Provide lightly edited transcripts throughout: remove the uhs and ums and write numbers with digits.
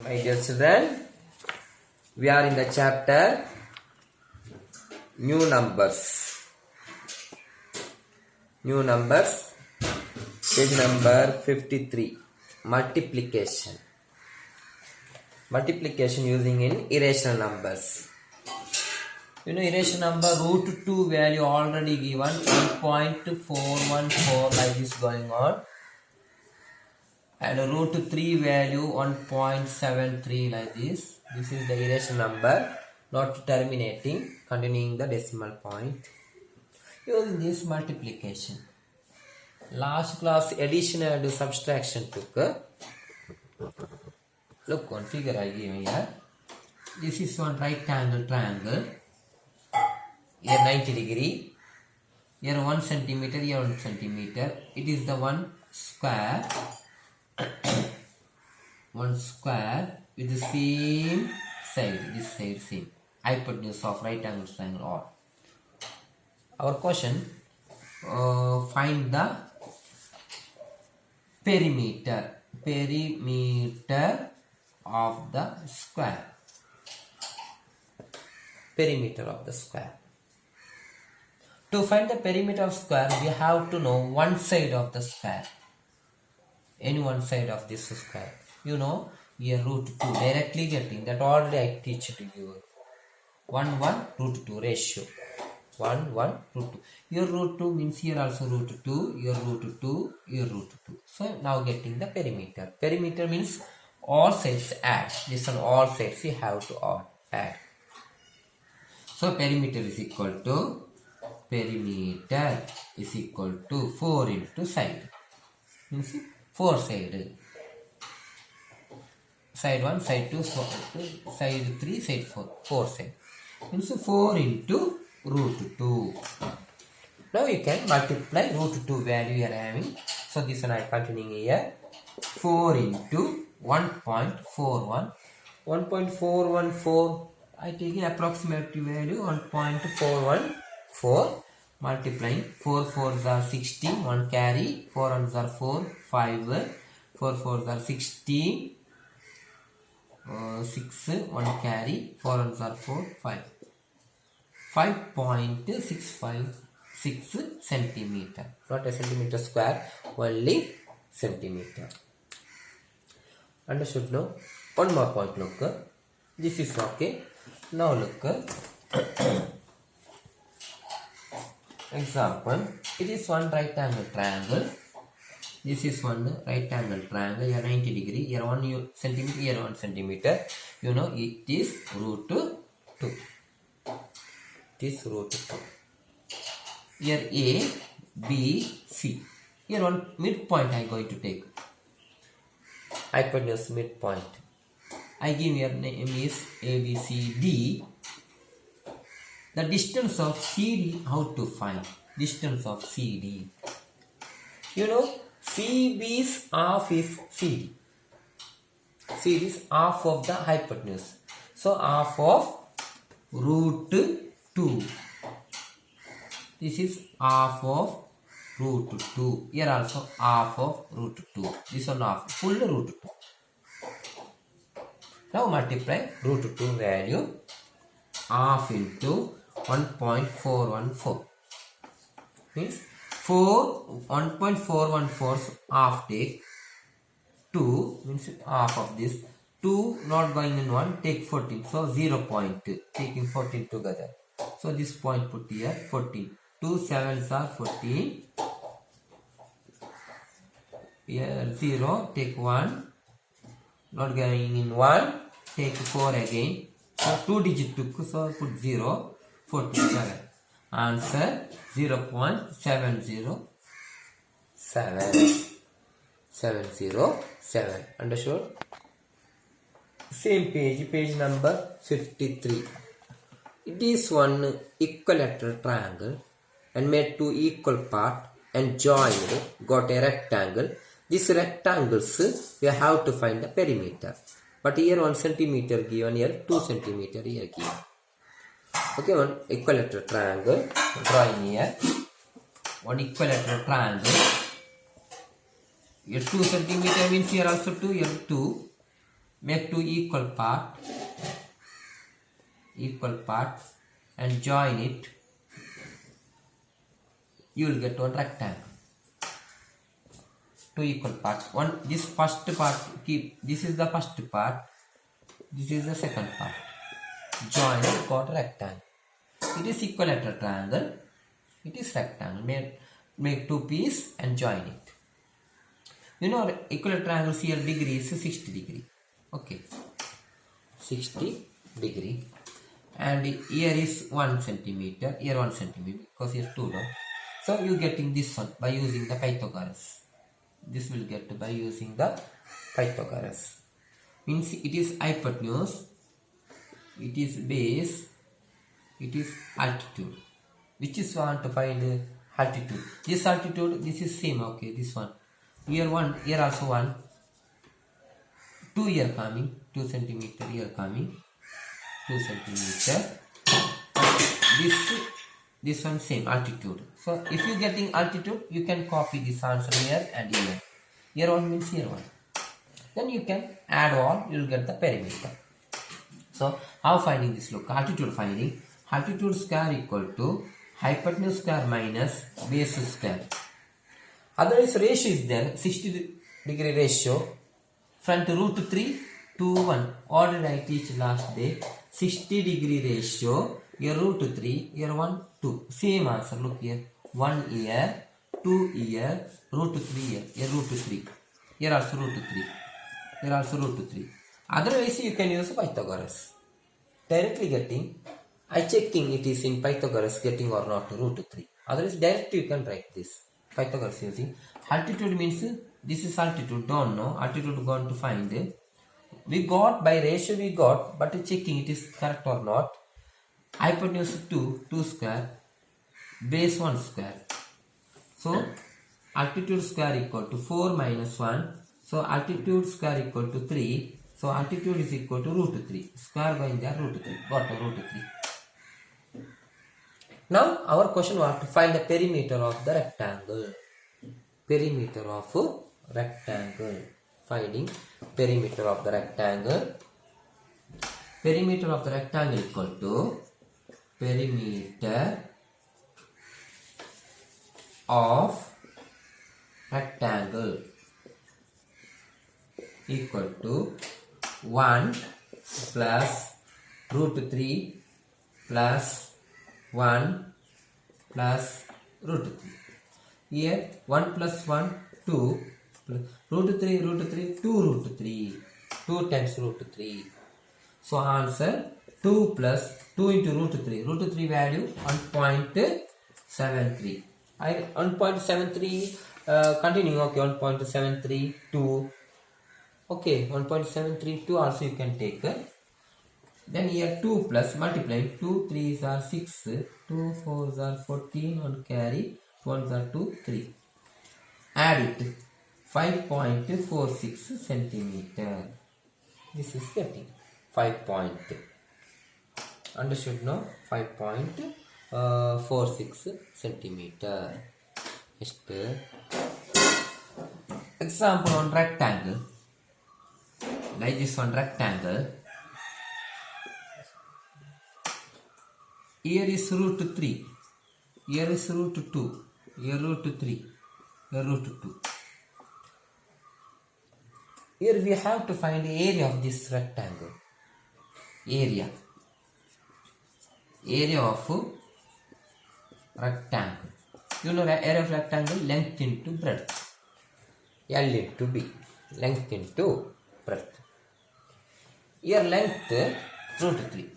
My dear children, we are in the chapter New Numbers. New Numbers, page number 53. Multiplication. Multiplication using in irrational numbers. You know irrational number root 2 value already given 1.414 like this going on. And root 3 value 1.73 like this. This is the irrational number, not terminating, continuing the decimal point. Using this multiplication. Last class addition and subtraction took. Look on figure I gave here. This is one right angle triangle. Here 90 degree. Here 1 centimeter, here 1 centimeter. It is the one square. One square with the same side, this side same. Hypotenuse of right angle triangle or. Our question, find the perimeter of the square. Perimeter of the square. To find the perimeter of square, we have to know one side of the square. Any one side of this square. You know, here root 2 directly getting that already I teach to you. 1 root 2 ratio. 1 root 2. Your root 2 means here also root 2, your root 2, your root 2. So now getting the perimeter. Perimeter means all sides add. This one all sides you have to add. So perimeter is equal to 4 into side. Means 4 side. Side 1, side 2, side 3, side 4. 4 side. Means 4 into root 2. Now you can multiply root 2 value you are having. So this one I am continuing here. 4 into 1.41. 1.414. I take an approximate value 1.414. Multiplying 4 4s are 16, 1 carry, 4 1s are 4, 5, 4 4s are 16, 6, 1 carry, 4 1s are 4, 5. 5.656 centimeter. Not a centimeter square, only centimeter. Understood now? One more point, look. This is okay. Now look. Example, it is one right angle triangle. This is one right angle triangle. Here 90 degree. Here 1 centimeter. Here 1 centimeter. You know it is root 2. It is root 2. Here A, B, C. Here one midpoint I am going to take. Hypotenuse midpoint. I give your name is A, B, C, D. The distance of CD, how to find? Distance of CD. You know, CB's half is CD. CD is half of the hypotenuse. So, half of root 2. This is half of root 2. Here also half of root 2. This one half, full root 2. Now multiply root 2 value half into 1.414 means 1.414 half take 2 means half of this 2 not going in 1 take 14 so 0 point taking 14 together so this point put here 14 2 7s are 14 here 0 take 1 not going in 1 take 4 again so 2 digit took so put 0 47. Answer 0.707. 707. Understood? Same page number 53. It is one equilateral triangle and made two equal parts and joined, got a rectangle. These rectangles we have to find the perimeter. But here 1 centimeter given, here 2 centimeter here given. Okay, one equilateral triangle drawing here. One equilateral triangle. Here 2 centimeter means here also 2, here 2. make two equal parts and join it, you will get one rectangle. Two equal parts. This first part, this is the first part, this is the second part. Join it, got rectangle. It is equilateral triangle. It is rectangle. Make two pieces and join it. You know equilateral triangles here degree is 60 degree. Okay. 60 degree. And here is 1 centimeter. Here 1 centimeter because here 2 no? So you getting this one by using the Pythagoras. This will get by using the Pythagoras. Means it is hypotenuse, it is base, it is altitude. Which is want to find altitude. This altitude, this is same. Okay, this one. Here one, here also one. 2 here coming, 2 centimeter here coming, 2 centimeter. This one same altitude. So if you getting altitude, you can copy this answer here and here. Here one means here one. Then you can add all, you will get the perimeter. So how finding this? Look, altitude finding. Altitude square equal to hypotenuse square minus base square. Otherwise ratio is there, 60 degree ratio. Front root 3 to 1. What did I teach last day? 60 degree ratio. Here root 3, here 1, 2. Same answer. Look here. 1 here, 2 here, root 3 here. Here root 3. Here also root 3. Here also root 3. Otherwise you can use Pythagoras. Directly getting, I checking it is in Pythagoras getting or not root 3. Otherwise directly you can write this. Pythagoras using. Altitude means this is altitude. Don't know. Altitude going to find. We got by ratio we got, but checking it is correct or not. Hypotenuse 2 square, base 1 square. So altitude square equal to 4 minus 1. So altitude square equal to 3. So altitude is equal to root 3. Square going there, root 3. Got a root 3. Now our question was to find the perimeter of the rectangle. Perimeter of rectangle. Finding perimeter of the rectangle. Perimeter of the rectangle equal to perimeter of rectangle equal to 1 plus root 3 plus 1 plus root 3. Here 1 plus 1 2 plus root 3 2 root 3 2 times root 3. So answer 2 plus 2 into root 3. Root 3 value 1.73. 1.73 continuing. Okay, 1.732. Okay, 1.732 also you can take. Then here 2 plus multiplying 2 3s are 6, 2 4s are 14 on carry, 1s are 2 3. Add it 5.46 centimeter. This is getting 5 point. Understood now? 5.46 centimeter. Next example on rectangle. Like this one rectangle. Here is root 3. Here is root 2. Here root 3. Here root 2. Here we have to find the area of this rectangle. Area of rectangle. You know the area of rectangle, length into breadth. L into B. Length into breadth. Here length root 3.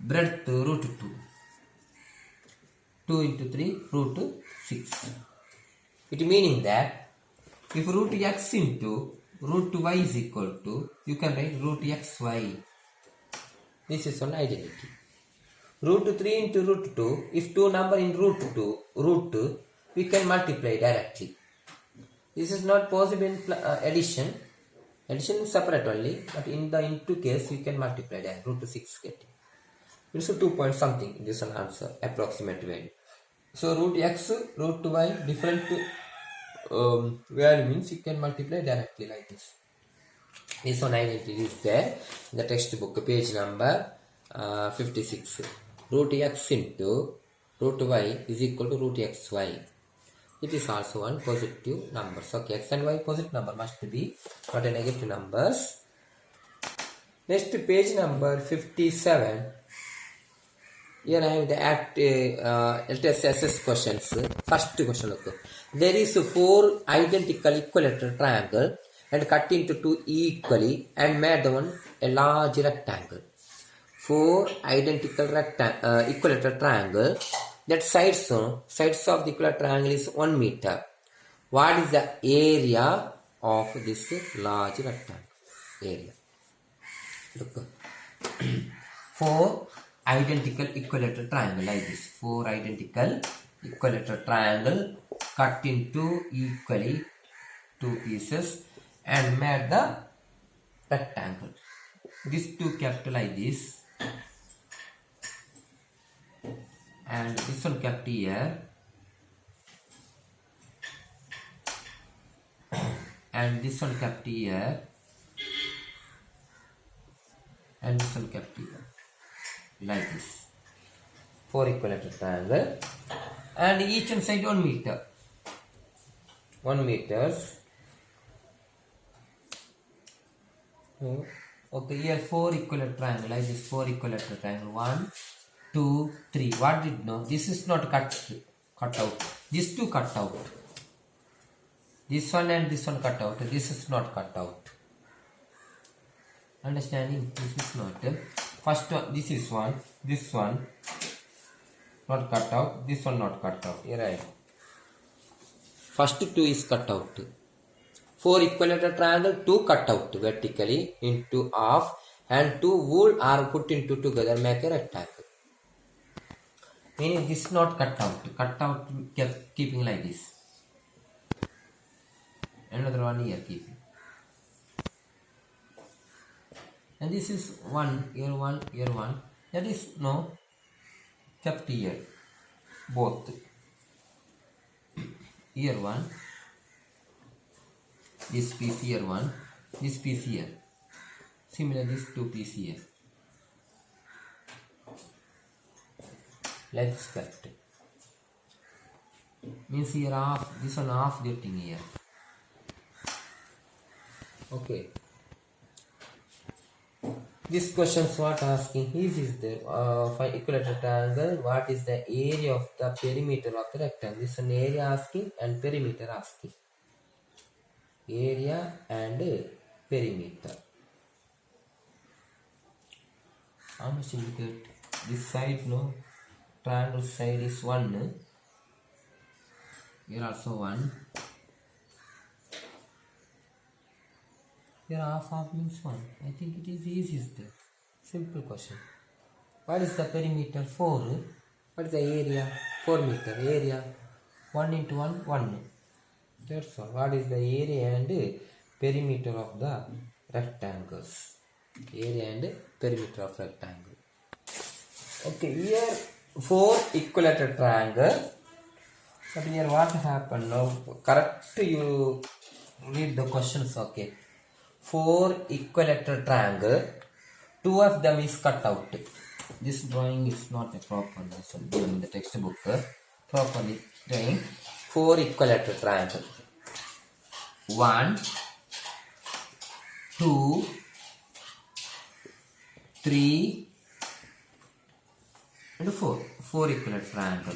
Breadth root 2. 2 into 3 root 6. It meaning that if root x into root y is equal to, you can write root xy. This is one identity. Root 3 into root 2, if two number in root 2, we can multiply directly. This is not possible in addition. Addition is separate only, but in the into case, we can multiply that. Root 6 getting. It's a 2 point something. This is an answer, approximate value. So root x, root y, different value means you can multiply directly like this. This one identity is there in the textbook, page number 56. Root x into root y is equal to root xy. It is also one positive number. So x and y positive number must be not a negative numbers. Next, page number 57. Here I have the LTSS questions. First question, look. There is 4 identical equilateral triangle and cut into 2 equally and made one a large rectangle. 4 identical equilateral triangle that sides of the equilateral triangle is 1 meter. What is the area of this large rectangle? Area. Look. 4 identical equilateral triangle like this. 4 identical equilateral triangle cut into equally 2 pieces and made the rectangle. These 2 kept like this, and this one kept here, and this one kept here, and this one kept here, like this. 4 equilateral triangle, and each one side 1 meter. 1 meters. Okay, here 4 equilateral triangle, like this. 4 equilateral triangle. 1, 2, 3. What did no? This is not cut out. These 2 cut out. This one and this one cut out. This is not cut out. Understanding? This is not. First one, this is one. This one not cut out. This one not cut out. Here I. First 2 is cut out. 4 equilateral triangle, 2 cut out vertically into half, and 2 wool are put into together, make a rectangle. Meaning this is not cut out. Cut out kept keeping like this. Another one here keeping. And this is 1, here 1, here 1. That is no kept here. Both. Here 1. This piece here 1, this piece here. Similar this 2 piece here. Let's cut. Means here half, this one half getting here. Okay. This questions what asking is there for equilateral triangle, what is the area of the perimeter of the rectangle? This one area asking and perimeter asking. Area and perimeter. How much you get? This side, no, triangle side is 1. Here also 1. Here half means 1. I think it is easy. Simple question. What is the perimeter? 4. What is the area? 4 meter. Area 1 into 1, 1. That's all. What is the area and perimeter of the rectangles? Area and perimeter of rectangle. Okay, here 4 equilateral triangle. But here what happened now? Correct, you read the questions. Okay, 4 equilateral triangle. 2 of them is cut out. This drawing is not a proper lesson in the textbook. Properly drawing 4 equilateral triangle. 1, 2, 3, and 4. 4 equilateral triangle.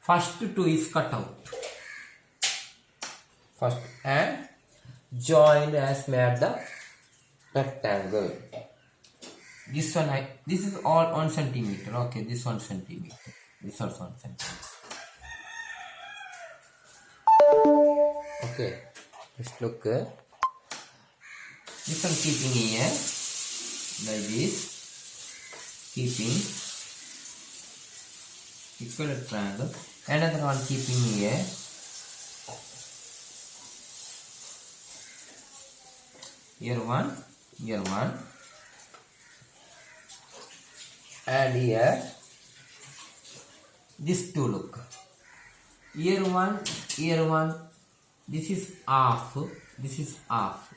First 2 is cut out. First and joined as made the rectangle. This one this is all 1 centimeter. Okay, this 1 centimeter. This also 1 centimeter. Okay, let's look. This one keeping here like this, keeping equilateral triangle. Another one keeping here. Here 1, here 1, and here this 2. Look, here 1, here 1. This is half. This is half.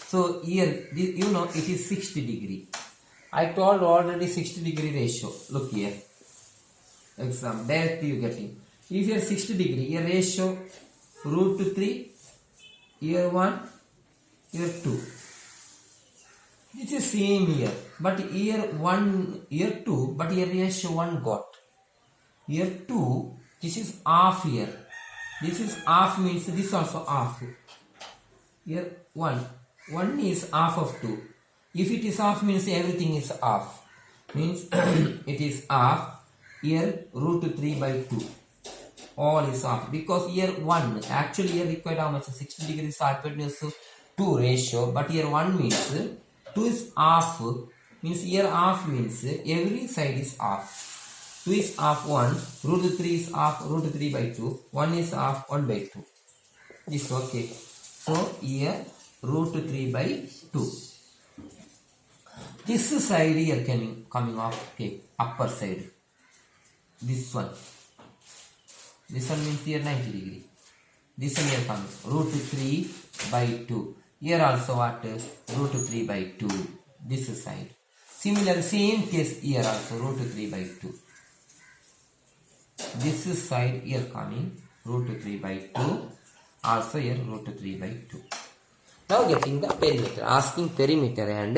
So here, you know, it is 60 degree. I told already 60 degree ratio. Look here. Exam, directly you getting. If here 60 degree, here ratio root 3, here 1, here 2. This is same here, but here 1, here 2, but here ratio 1 got. Here 2, this is half here. This is half means this also half. Here 1 is half of 2. If it is half means everything is half. Means it is half. Here root 3 by 2. All is half. Because here 1, actually here required how much? 60 degrees hypotenuse 2 ratio. But here 1 means 2 is half. Means here half means every side is half. 2 is half 1. Root 3 is half root 3 by 2. 1 is half 1 by 2. This okay. So here root 3 by 2. This side here coming off, okay, upper side. This one means here 90 degree. This one here comes root 3 by 2. Here also what? Root 3 by 2. This side. Similar, same case here also root 3 by 2. This side here coming root 3 by 2. Also here root 3 by 2. Now getting the perimeter. Asking perimeter and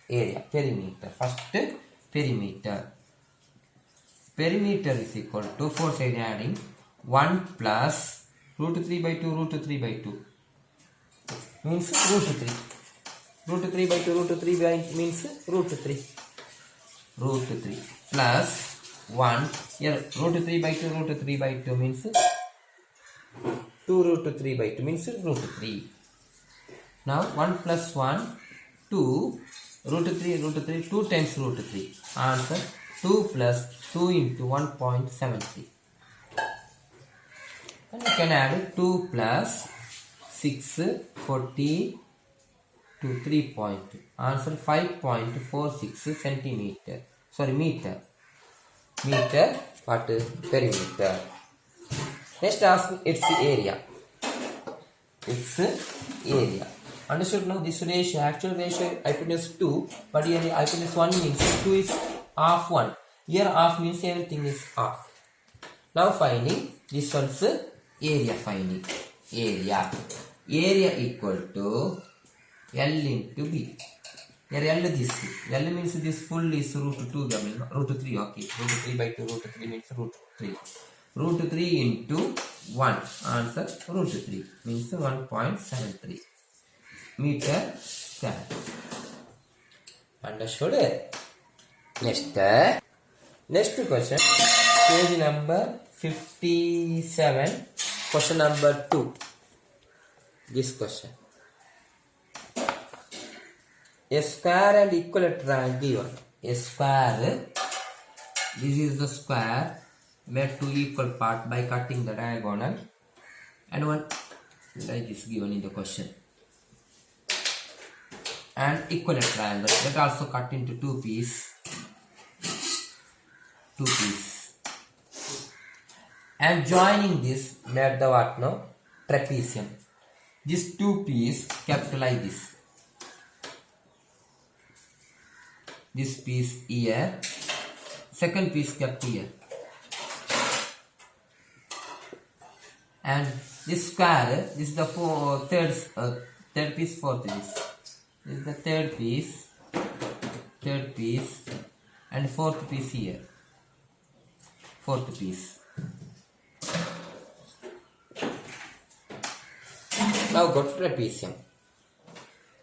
area. Perimeter. First perimeter. Perimeter is equal to 4 side adding 1 plus root 3 by 2 root 3 by 2 means root 3. Root 3 by 2 root 3 by means root 3. Root 3 plus 1 here root 3 by 2 root 3 by 2 means 2 root 3 by 2 means root 3. Now 1 plus 1 2 root 3 2 times root 3. Answer 2 plus 2 into 1.73. And you can add 2 plus 6 40 to 3 point. Answer 5.46 centimeter. Sorry, meter. Meter, what? Perimeter. Next ask its area. Its area. Understood now? This ratio, actual ratio hypotenuse 2, but here hypotenuse 1 means 2 is half 1. Here half means everything is half. Now finding this one's area finding. Area. Area equal to L into B. Here L this. L means this full is root 2, root 3, okay. Root 3 by 2, root 3 means root 3. Root 3 into 1. Answer root 3 means 1.73 meter square. Understood? Next question. Page number 57. Question number 2. This question. A square and equilateral given. A square. This is the square made to equal part by cutting the diagonal, and one like this given in the question. And equilateral triangle that also cut into two pieces. And joining this made the what now? Trapezium. This two piece kept like this. This piece here. Second piece kept here. And this square, this is the third piece, fourth piece. This is the third piece, and fourth piece here. Fourth piece. Now go to trapezium.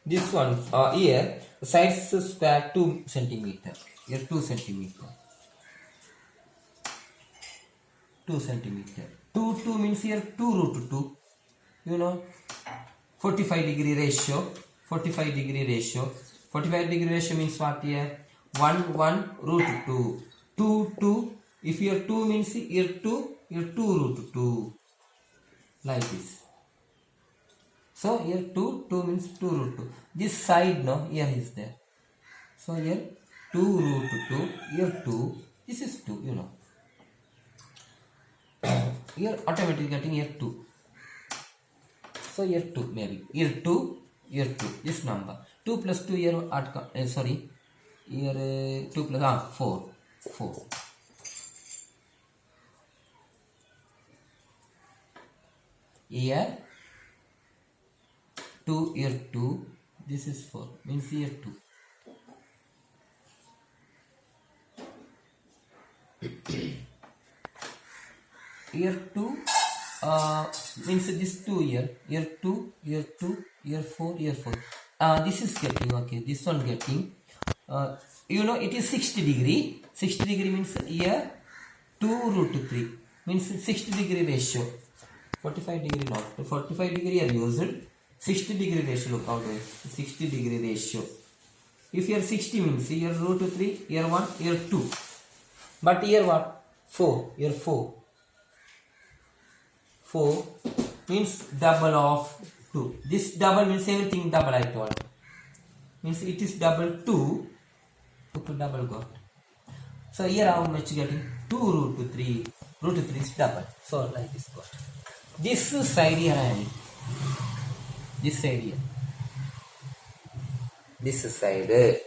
This one here, sides square 2 centimeter. Here 2 centimeter. 2 centimeter. 2 means here 2 root 2. You know, 45 degree ratio. 45 degree ratio. 45 degree ratio means what here? 1 root 2. 2. If here 2 means here 2 root 2. Like this. So here 2 means 2 root 2. This side now here is there. So here 2 root 2. Here 2. This is 2, you know. Here automatically getting here 2. So here 2 maybe. Here 2 here 2, this number 2 plus 2 here add sorry, here 2 plus 4 here 2 here 2, this is 4 means here 2. Here 2 means this 2 here 2 here 2 here 4 here 4. This is getting okay, this one getting you know it is 60 degree. 60 degree means here 2 root 3 means 60 degree ratio. 45 degree not 45 degree are used. 60 degree ratio, look out there, 60 degree ratio. If here 60 means here root 3 here 1 here 2, but here what 4 here 4 means double of 2. This double means everything double I told. Means it is double 2 to double got. So here how much getting 2 root 3. Root 3 is double. So like this got. This side here I am. This side here. This side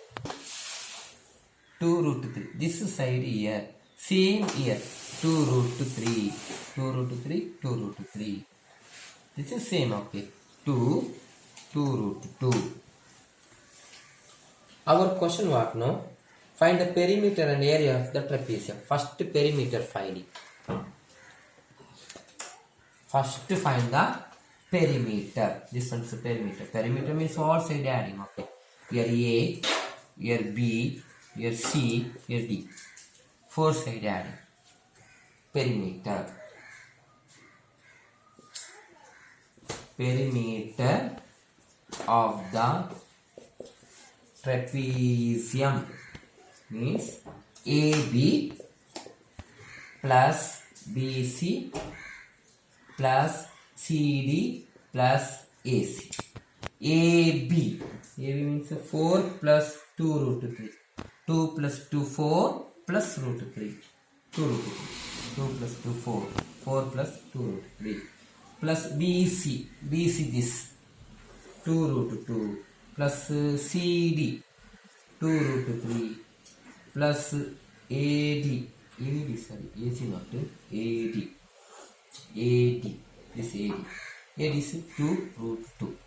2 root 3. This side here. Same here. 2 root 3. 2 root 3. 2 root 3. This is same, okay. 2 root 2. Our question what now? Find the perimeter and area of the trapezium. First perimeter finding. First find the perimeter. This one's the perimeter. Perimeter means all side adding, okay. Here A, here B, here C, here D. 4 side adding. Perimeter. Perimeter of the trapezium means AB plus BC plus CD plus AC. AB means 4 plus 2 root 3. 2 plus 2 4 plus root 3. 2 root 3. 2 plus 2 4. 4 plus 2 root 3. Plus BC this 2 root 2 plus CD 2 root 3 plus AD sorry AC not AD this AD is 2 root 2.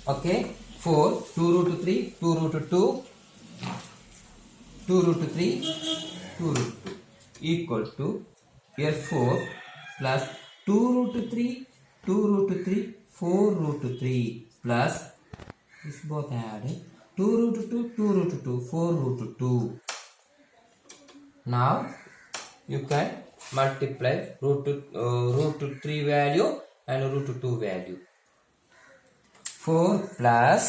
Okay, 4 2 root 3 2 root 2 2 root 3 2 root 2 equal to here 4 plus 2 root 3 2 root 3 4 root 3 plus this both add 2 root 2 2 root 2 4 root 2. Now you can multiply root 3 value and root 2 value. 4 plus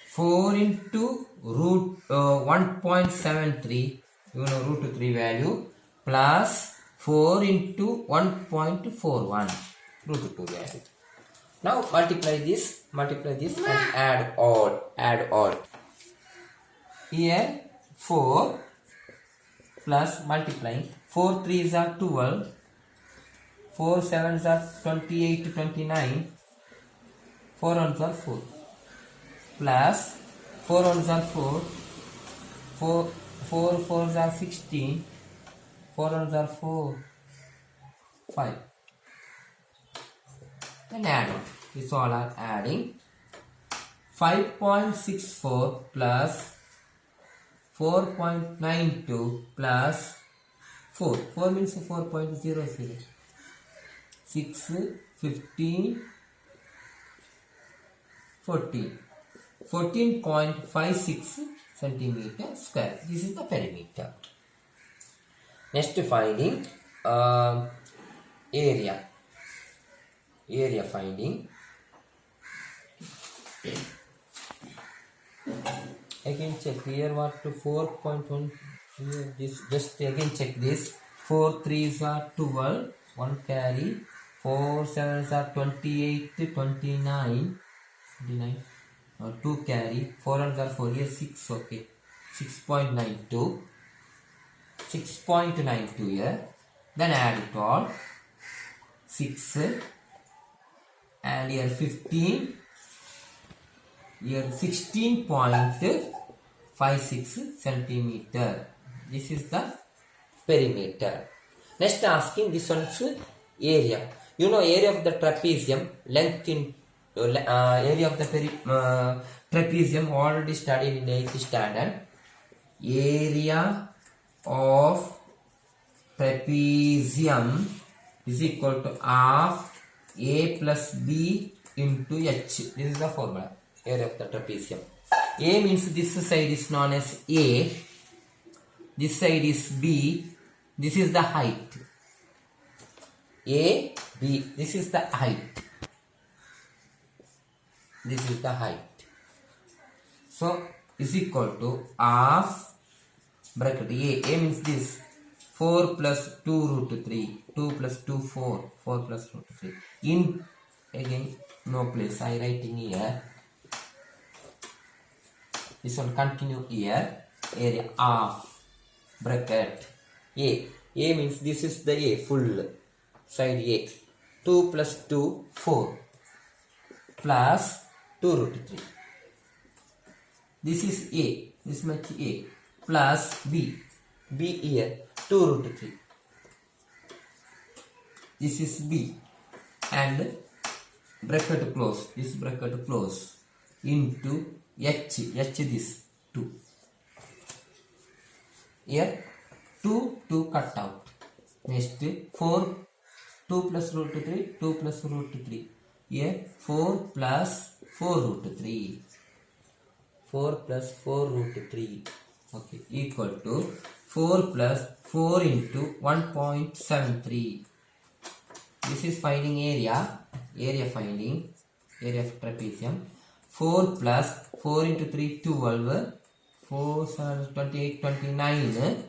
4 into root 1.73, you know root 3 value, plus 4 into 1.41 root 2 value. Now multiply this and add all. Here 4 plus multiplying 4 3s are 12, 4 7s are 28 29, 4 1s are 4 plus 4 1s are 4, 4 4s are 16, 4 1s are 4 5. Then add it. This all are adding 5.64 plus 4.92 plus 4. 4 means 4.00. 6, 15, 14. 14.56 centimeter square. This is the perimeter. Next finding area. Area finding. Again check here what to 4.1. This just again check this. 4 3s are 12. 1 carry. 4 7s are 28 29. 2 carry. 4 ones are 4. Here 6. Okay. 6.92. 6.92 here. Then add it all. 6 and here 15, here 16.56 centimeter. This is the perimeter. Next asking this one's area. You know area of the trapezium, length in area of the trapezium already studied in 8th standard. Area of trapezium is equal to half A plus B into H. This is the formula. Area of the trapezium. A means this side is known as A. This side is B. This is the height. A, B. This is the height. This is the height. So is equal to half bracket A. A means this 4 plus 2 root 3. 2 plus 2 4. 4 plus root 3. In again no place. I writing here. This one continue here. Area half bracket A. A means this is the A full side A. 2 plus 2 4 plus 2 root 3. This is A. This much A plus B. B here 2 root 3. This is B and bracket close. This bracket close into H. H this 2. Here 2 cut out. Next 4 2 plus root 3 2 plus root 3. Here 4 plus 4 root 3. 4 plus 4 root 3. Okay, equal to 4 plus 4 into 1.73. This is finding area. Area finding. Area of trapezium. 4 plus 4 into 3 12. 4 7 28 29.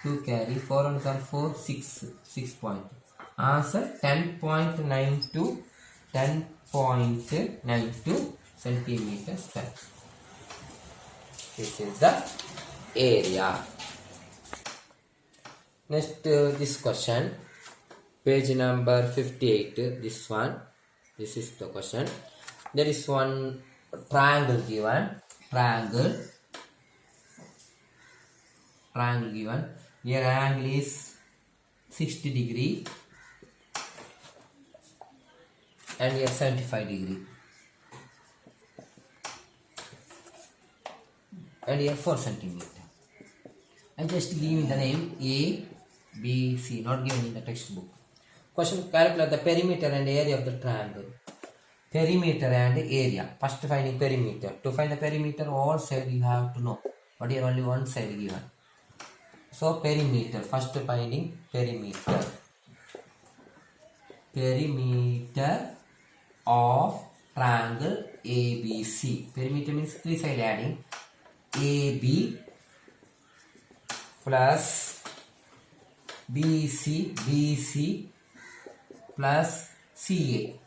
2 carry 4 on 4 6 6 point. Answer 10.92 10.92 centimeters square. This is the area. Next this question, page number 58. This one, this is the question. There is one triangle given. Triangle given. Here angle is 60 degree and here 75 degree and here 4 centimeter. I just give the name A, B, C, not given in the textbook. Question, calculate the perimeter and area of the triangle. Perimeter and area. First finding perimeter. To find the perimeter, all side you have to know. But here only one side given. So perimeter. First finding perimeter. Perimeter of triangle ABC. Perimeter means 3 side adding. AB plus BC plus CA.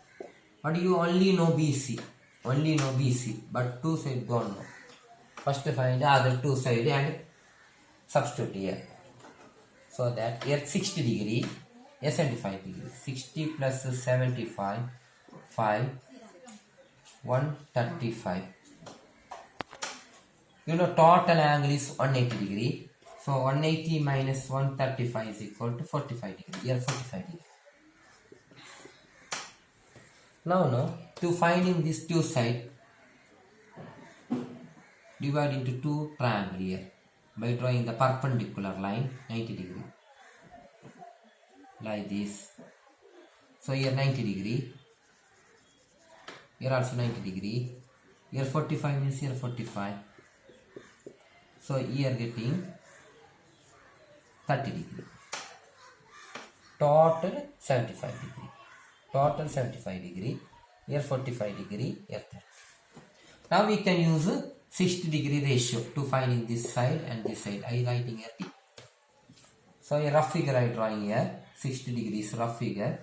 But you only know BC. But 2 side don't know. First find the other 2 side and substitute here. So that here 60 degree, here 75 degree. 60 plus 75, 135. You know total angle is 180 degree. So 180 minus 135 is equal to 45 degree. Here 45 degree. Now to finding this 2 side, divide into 2 triangle here by drawing the perpendicular line 90 degree like this. So here 90 degree, here also 90 degree, here 45 means here 45. So here getting 30 degree. Total 75 degree. Total 75 degree. Here 45 degree. Here 30. Now we can use 60 degree ratio to finding this side and this side. I writing here T. So a rough figure I drawing here. 60 degrees rough figure.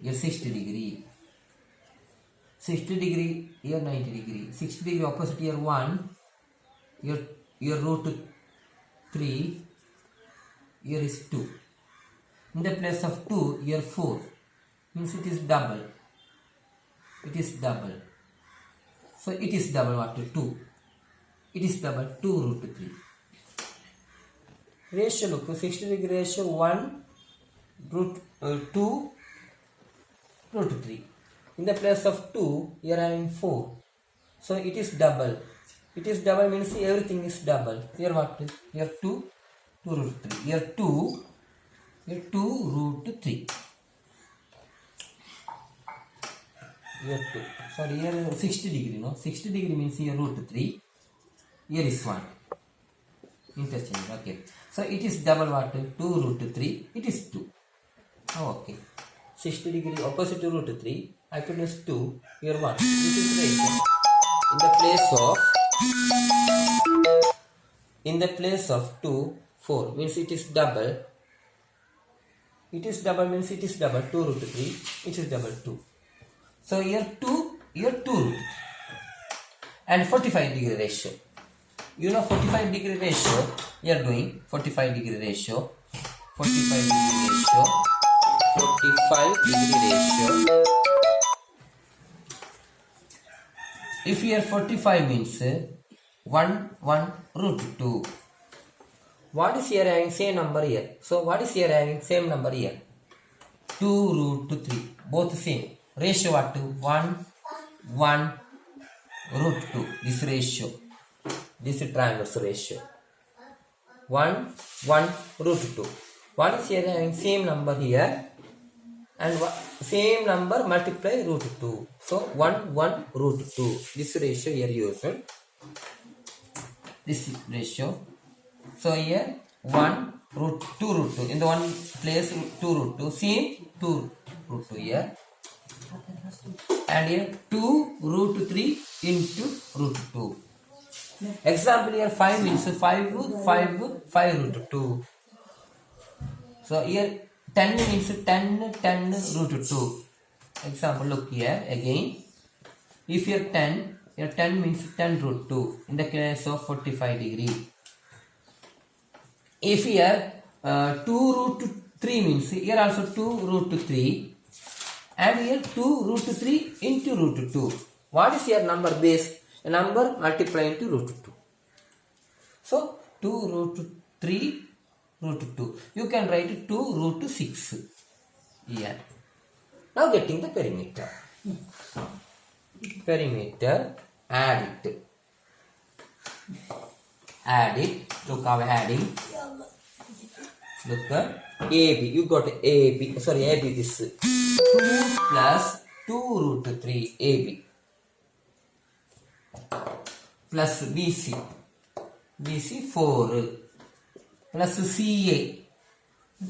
Here 60 degree. 60 degree. Here 90 degree. 60 degree opposite here 1. Here root 3. Here is 2. In the place of 2, here 4. Means it is double. It is double. So it is double what? 2. It is double 2 root 3. Ratio look, 60 degree ratio 1 root 2 root 3. In the place of 2, you are having 4. So it is double. It is double means everything is double. Here what? Here 2 root 3. Here 2 root 3. Here 2. Sorry, here 60 degree, no? 60 degree means here root 3. Here is 1. Interchange, okay. So it is double what? 2 root 3. It is 2. Oh, okay. 60 degree opposite to root 3. Hypotenuse 2. Here 1. This is ratio. In the place of 2, 4 means it is double. It is double means it is double 2 root 3. It is double 2. So here 2 root and 45 degree ratio. You know 45 degree ratio. You are doing 45 degree ratio. 45 degree ratio. 45 degree ratio. If here 45 means 1 root 2. What is here having same number here? So what is here having same number here? 2 root 3. Both same. Ratio what? 1 root 2. This ratio. This triangle's ratio. 1 root 2. What is here having same number here? And same number multiply root 2. So 1 root 2. This ratio here used. This ratio. So here 1 root 2 root 2. In the one place 2 root 2. Same 2 root 2 here. And here 2 root 3 into root 2. Example here 5 means 5 root 2. So here 10 means 10 root 2. Example look here again. If here 10 means 10 root 2 in the case of 45 degree. If here 2 root 3 means here also 2 root 3 and here 2 root 3 into root 2. What is your number base? A number multiply into root 2. So 2 root 3 root 2. You can write 2 root 6 here. Now getting the perimeter. Perimeter, add it. Look how adding. Look at AB. You got AB. Sorry, AB this 2 plus 2 root 3 AB plus BC. BC 4 plus CA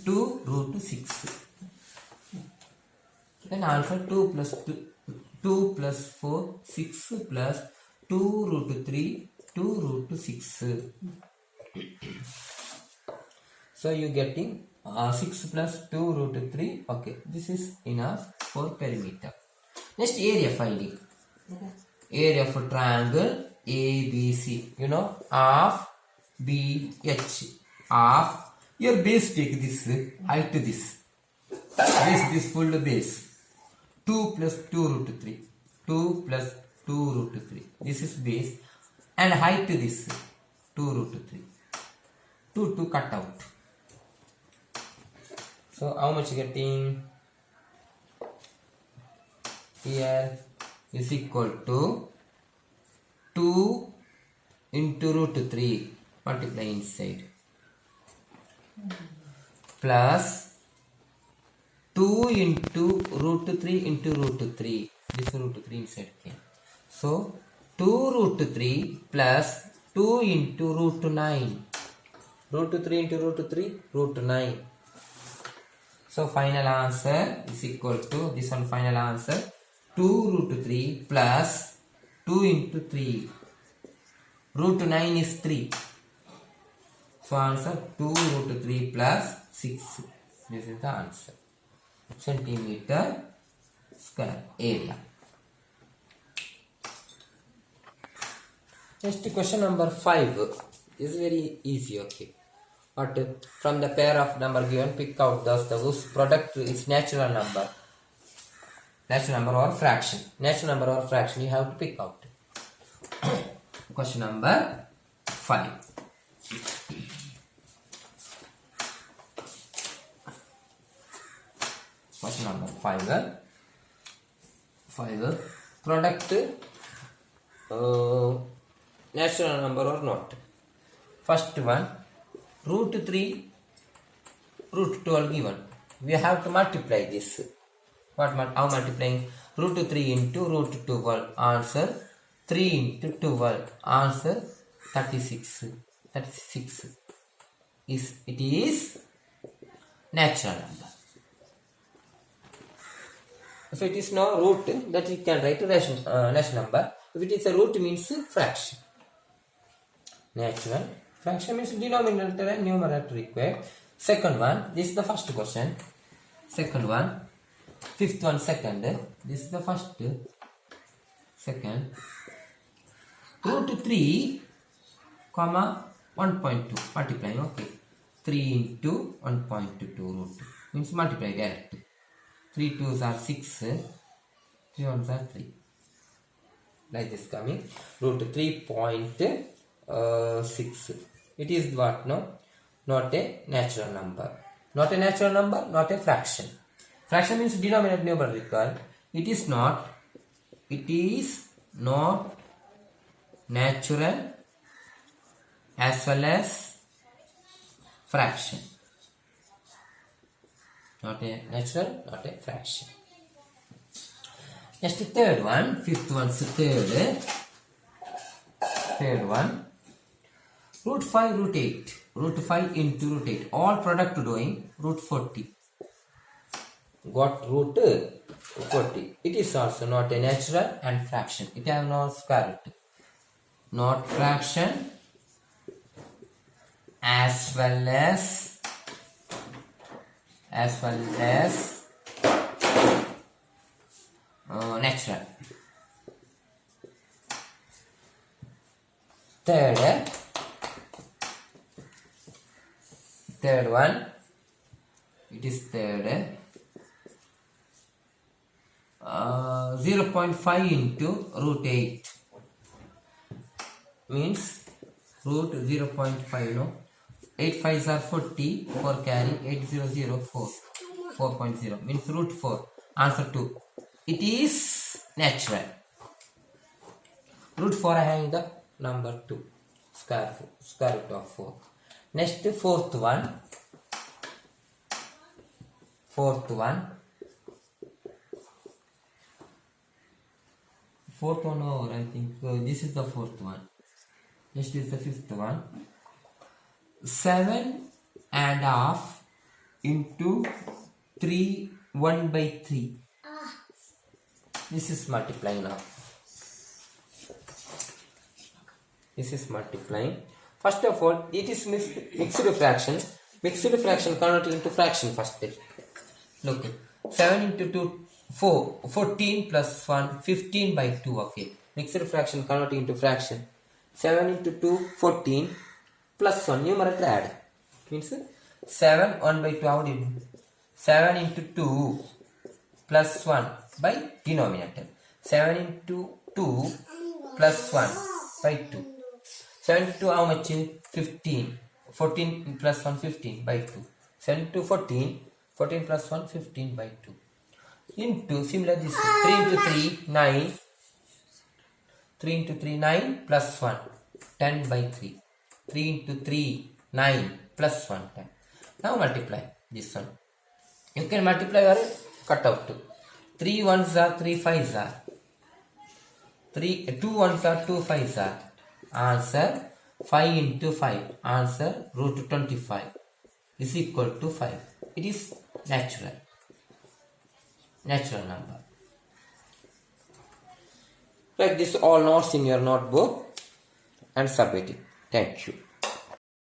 2 root 6. Then alpha 2 plus 4 6 plus 2 root 3 2 root 6. So you getting 6 plus 2 root 3. Okay, this is enough for perimeter. Next area finding. Area of a triangle ABC. You know half BH. Half. Your base take this height to this. This full base. 2 plus 2 root 3. 2 plus 2 root 3. This is base. And height to this. 2 root 3. 2 cut out. So how much getting? Here is equal to 2 into root 3. Multiply inside. Plus 2 into root 3 into root 3. This root 3 inside came. So 2 root 3 plus 2 into root 9. Root 3 into root 3, root 9. So final answer is equal to this one. Final answer 2 root 3 plus 2 into 3. Root 9 is 3. So answer 2 root 3 plus 6. This is the answer. Centimeter square area. Next question number 5 is very easy. Okay. But from the pair of number given, pick out thus the whose product is natural number. Natural number or fraction. Natural number or fraction you have to pick out. Question number 5. Question number 5. Product natural number or not. First one, root 3, root 12 given. We have to multiply this. How multiplying? Root 3 into root 12. Answer 3 into 12. Answer 36. 36 it is natural number. If it is no root, that you can write natural number. If it is a root, means fraction. Natural fraction means denominator and numerator required. Second one, this is the first question. Second one, fifth one, second. This is the first. Second, root 3, comma 1.2 multiplying. Okay, 3 into 1.2 root means multiply direct. 3 2s are 6, 3 1s are 3. Like this coming. Root 3.6. It is what? No? Not a natural number. Not a natural number, not a fraction. Fraction means denominator numerical. It is not natural as well as fraction. Not a natural, not a fraction. Next, third one, fifth one's third. Third one, root 5, root 8. Root 5 into root 8. All product doing root 40. Got root 40. It is also not a natural and fraction. It have no square root. Not fraction as well as natural. Third one, it is third. 0.5 into root 8 means root 0.5. No, 8 5s are 40. 4 carry 8004. 4.0 means root 4. Answer 2. It is natural. Root 4 having the number 2. Square root of 4. Next, fourth one. Fourth one over, I think. This is the fourth one. Next is the fifth one. 7.5 into 3 1/3. This is multiplying now. This is multiplying. First of all, it is mixed fraction. Mixed fraction converted into fraction first. Look, 7 into 2, 4. 14 plus 1, 15/2. Okay. Mixed fraction converted into fraction. 7 into 2, 14 plus 1. Numerator add. Means 7 1/2. How do you do? 7 into 2 plus 1 by denominator. 7 into 2 plus 1 by 2. 7 into 2 how much? 15. 14 plus 1 15/2. 7 into 14. 14 plus 1 15/2. Into similar this 3 into 3 9. 3 into 3 9 plus 1 10/3. 3 into 3 9 plus 1 10. Now multiply this one. You can multiply or cut out 2. 3 1s are 3 5s are. 2 1s are 2 5s are. Answer 5 into 5. Answer root 25 is equal to 5. It is natural number. Write this all notes in your notebook and submit it. Thank you.